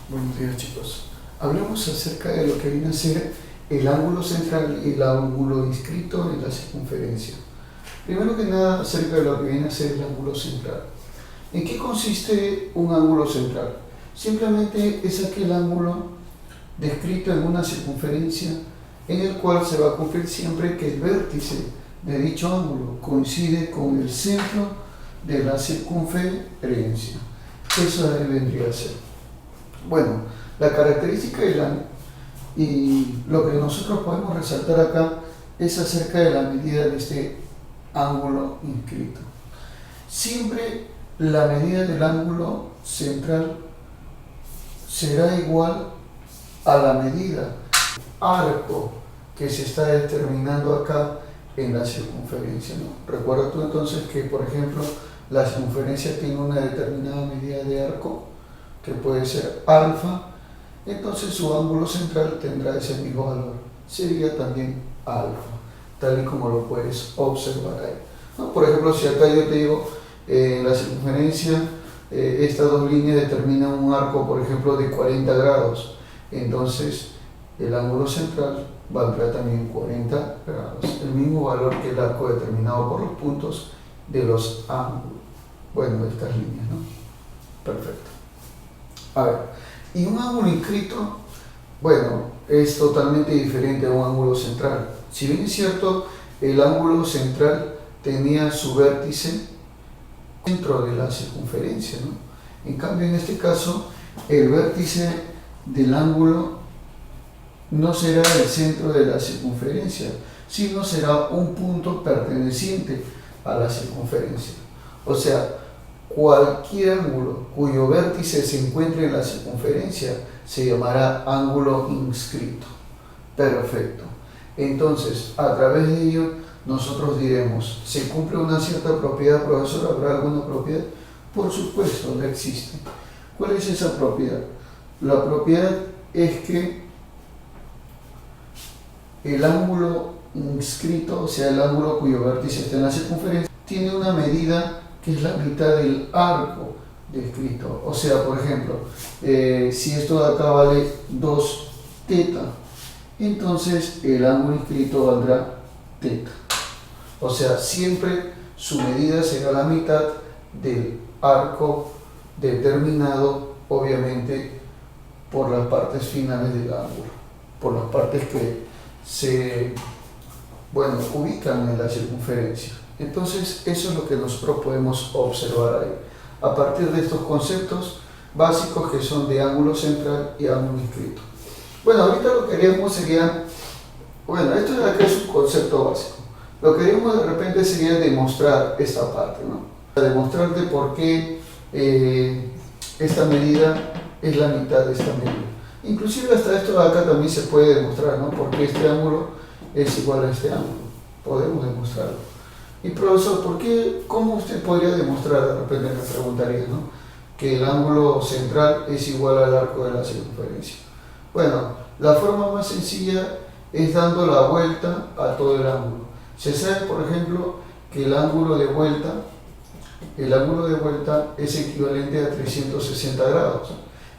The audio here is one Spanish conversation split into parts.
Buenos días, chicos. Hablemos acerca de lo que viene a ser el ángulo central y el ángulo inscrito en la circunferencia. Primero que nada, acerca de lo que viene a ser el ángulo central. ¿En qué consiste un ángulo central? Simplemente es aquel ángulo descrito en una circunferencia en el cual se va a cumplir siempre que el vértice de dicho ángulo coincide con el centro de la circunferencia. Eso ahí vendría a ser. Bueno, la característica y lo que nosotros podemos resaltar acá es acerca de la medida de este ángulo inscrito. Siempre la medida del ángulo central será igual a la medida arco que se está determinando acá en la circunferencia, ¿no? Recuerda tú entonces que, por ejemplo, la circunferencia tiene una determinada medida de arco, que puede ser alfa, entonces su ángulo central tendrá ese mismo valor, sería también alfa, tal y como lo puedes observar ahí, ¿no? Por ejemplo, si acá yo te digo, en la circunferencia, estas dos líneas determinan un arco, por ejemplo, de 40 grados, entonces el ángulo central valdrá también 40 grados, el mismo valor que el arco determinado por los puntos de los ángulos, bueno, de estas líneas, ¿no? Perfecto. A ver, y un ángulo inscrito, bueno, es totalmente diferente a un ángulo central. Si bien es cierto, el ángulo central tenía su vértice dentro de la circunferencia, ¿no? En cambio, en este caso, el vértice del ángulo no será el centro de la circunferencia, sino será un punto perteneciente a la circunferencia. O sea, cualquier ángulo cuyo vértice se encuentre en la circunferencia se llamará ángulo inscrito. Perfecto. Entonces, a través de ello, nosotros diremos, ¿se cumple una cierta propiedad, profesor? ¿Habrá alguna propiedad? Por supuesto, no existe. ¿Cuál es esa propiedad? La propiedad es que el ángulo inscrito, o sea, el ángulo cuyo vértice está en la circunferencia, tiene una medida que es la mitad del arco descrito. O sea, por ejemplo, si esto de acá vale 2 teta, entonces el ángulo inscrito valdrá teta. O sea, siempre su medida será la mitad del arco determinado, obviamente, por las partes finales del ángulo, por las partes que se, ubican en la circunferencia. Entonces, eso es lo que nosotros podemos observar ahí, a partir de estos conceptos básicos que son de ángulo central y ángulo inscrito. Bueno, ahorita lo que queríamos sería, esto de acá es un concepto básico. Lo que queríamos de repente sería demostrar esta parte, ¿no? Demostrar de por qué esta medida es la mitad de esta medida. Inclusive hasta esto de acá también se puede demostrar, ¿no? Porque este ángulo es igual a este ángulo. Podemos demostrarlo. Y profesor, ¿cómo usted podría demostrar, de repente me preguntaría, ¿no?, que el ángulo central es igual al arco de la circunferencia? Bueno, la forma más sencilla es dando la vuelta a todo el ángulo. Se sabe, por ejemplo, que el ángulo de vuelta es equivalente a 360 grados.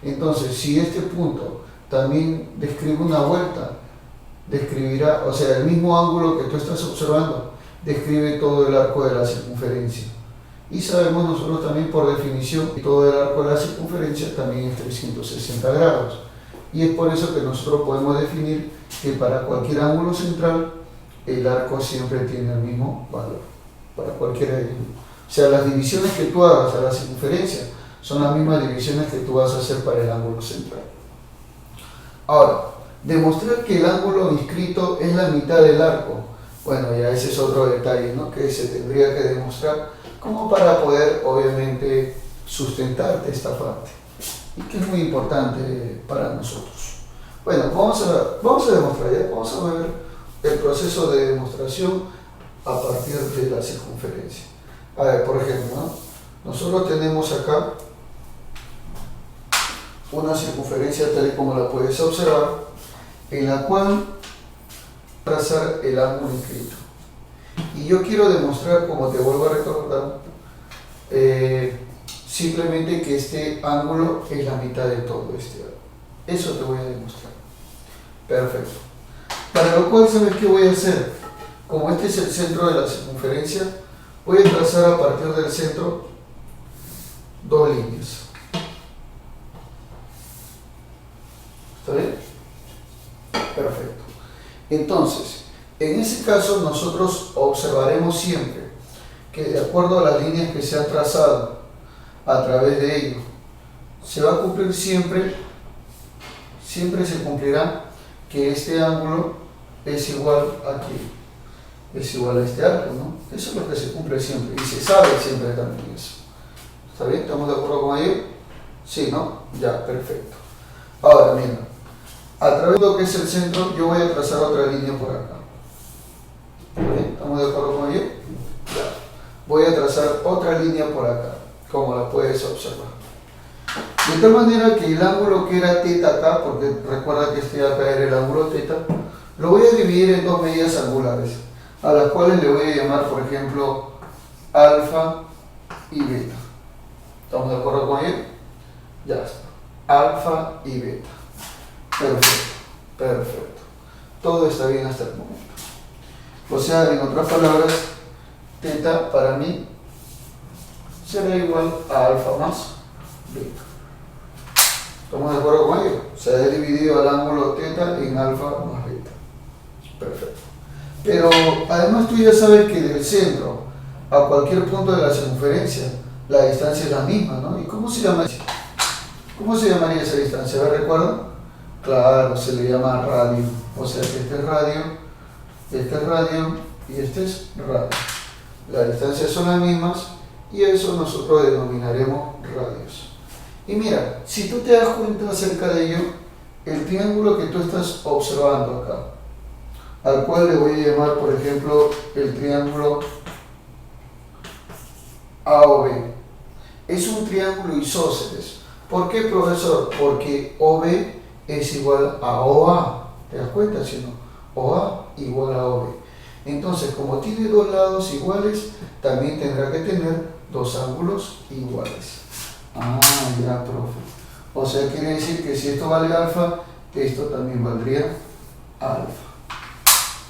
Entonces, si este punto también describe una vuelta, describirá, o sea, el mismo ángulo que tú estás observando, describe todo el arco de la circunferencia. Y sabemos nosotros también por definición que todo el arco de la circunferencia también es 360 grados. Y es por eso que nosotros podemos definir que para cualquier ángulo central el arco siempre tiene el mismo valor, para cualquiera de ellos. O sea, las divisiones que tú hagas a la circunferencia son las mismas divisiones que tú vas a hacer para el ángulo central. Ahora, demostrar que el ángulo inscrito es la mitad del arco. Bueno, ya ese es otro detalle, ¿no?, que se tendría que demostrar como para poder, obviamente, sustentarte esta parte, y que es muy importante para nosotros. Bueno, vamos a demostrar, ¿ya? Vamos a ver el proceso de demostración a partir de la circunferencia. A ver, por ejemplo, ¿no?, nosotros tenemos acá una circunferencia tal y como la puedes observar, en la cual trazar el ángulo inscrito. Y yo quiero demostrar, como te vuelvo a recordar, simplemente que este ángulo es la mitad de todo este ángulo. Eso te voy a demostrar. Perfecto. Para lo cual, ¿sabes qué voy a hacer? Como este es el centro de la circunferencia, voy a trazar a partir del centro dos líneas. ¿Está bien? Perfecto. Entonces, en ese caso nosotros observaremos siempre que de acuerdo a las líneas que se han trazado a través de ello, se va a cumplir siempre se cumplirá que este ángulo es igual a qué, es igual a este arco, ¿no? Eso es lo que se cumple siempre y se sabe siempre también eso. ¿Está bien? ¿Estamos de acuerdo con ello? Sí, ¿no? Ya, perfecto. Ahora, mira, a través de lo que es el centro, yo voy a trazar otra línea por acá. ¿Está bien? ¿Estamos de acuerdo con ello? Ya. Voy a trazar otra línea por acá, como la puedes observar. De tal manera que el ángulo que era θ acá, porque recuerda que este de acá era el ángulo θ, lo voy a dividir en dos medidas angulares, a las cuales le voy a llamar, por ejemplo, alfa y beta. ¿Estamos de acuerdo con ello? Ya está. Alfa y beta. Perfecto, perfecto. Todo está bien hasta el momento. O sea, en otras palabras, θ para mí será igual a alfa más beta. ¿Estamos de acuerdo con ello? Se ha dividido el ángulo θ en alfa más beta. Perfecto. Pero además tú ya sabes que del centro a cualquier punto de la circunferencia la distancia es la misma, ¿no? ¿Y cómo se llama? ¿Cómo se llamaría esa distancia? ¿Me recuerdan? Claro, se le llama radio. O sea que este es radio y este es radio. Las distancias son las mismas y eso nosotros denominaremos radios. Y mira, si tú te das cuenta acerca de ello, el triángulo que tú estás observando acá, al cual le voy a llamar, por ejemplo, el triángulo AOB, es un triángulo isósceles. ¿Por qué, profesor? Porque OB es igual a OA. ¿Te das cuenta, si no? OA igual a OB. Entonces, como tiene dos lados iguales, también tendrá que tener dos ángulos iguales. Ah, ya, profe. O sea, quiere decir que si esto vale alfa, esto también valdría alfa.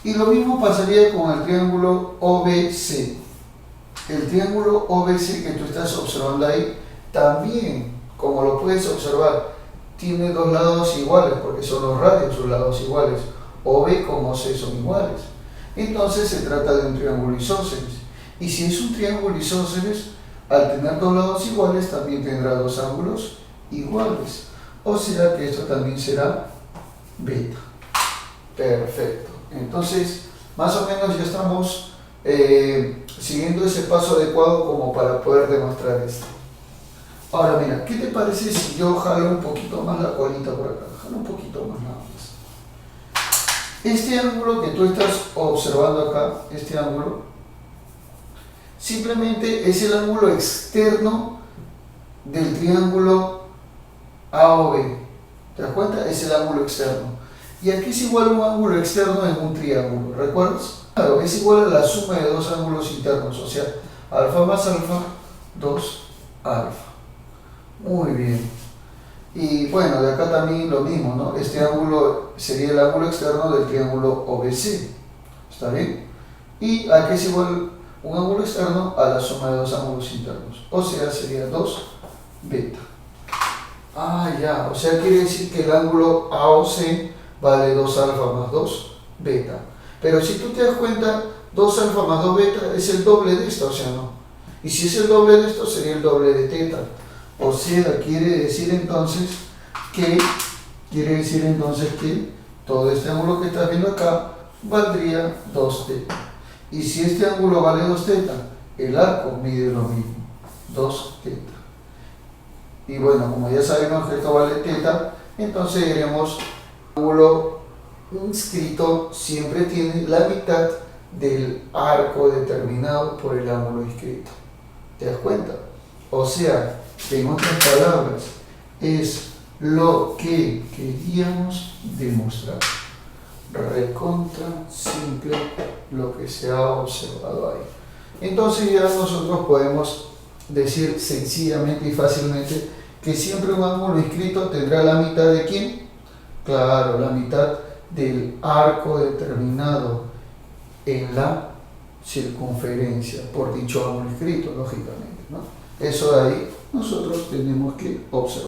Y lo mismo pasaría con el triángulo OBC. El triángulo OBC que tú estás observando ahí, también, como lo puedes observar, tiene dos lados iguales, porque son los radios, sus lados iguales. OB como C son iguales. Entonces se trata de un triángulo isósceles. Y si es un triángulo isósceles, al tener dos lados iguales, también tendrá dos ángulos iguales. O sea que esto también será beta. Perfecto. Entonces, más o menos ya estamos siguiendo ese paso adecuado como para poder demostrar esto. Ahora mira, ¿qué te parece si yo jalo un poquito más la colita por acá? Jalo un poquito más nada más. Este ángulo que tú estás observando acá, este ángulo, simplemente es el ángulo externo del triángulo AOB. ¿Te das cuenta? Es el ángulo externo. ¿Y aquí es igual a un ángulo externo en un triángulo? ¿Recuerdas? Claro, es igual a la suma de dos ángulos internos, o sea, alfa más alfa, 2 alfa. Muy bien. Y bueno, de acá también lo mismo, ¿no? Este ángulo sería el ángulo externo del triángulo OBC. ¿Está bien? Y aquí es igual un ángulo externo a la suma de dos ángulos internos. O sea, sería 2 beta. Ah, ya. O sea, quiere decir que el ángulo AOC vale 2 alfa más 2 beta. Pero si tú te das cuenta, 2 alfa más 2 beta es el doble de esto, o sea, no. Y si es el doble de esto, sería el doble de teta. O sea, quiere decir entonces que todo este ángulo que estás viendo acá valdría 2 teta. Y si este ángulo vale 2 teta, el arco mide lo mismo, 2 teta. Y bueno, como ya sabemos que esto vale teta, entonces diremos el ángulo inscrito siempre tiene la mitad del arco determinado por el ángulo inscrito. ¿Te das cuenta? O sea, en otras palabras, es lo que queríamos demostrar. Recontra simple lo que se ha observado ahí. Entonces ya nosotros podemos decir sencillamente y fácilmente que siempre un ángulo inscrito tendrá la mitad de ¿quién? Claro, la mitad del arco determinado en la circunferencia por dicho ángulo inscrito, lógicamente, ¿no? Eso de ahí nosotros tenemos que observar.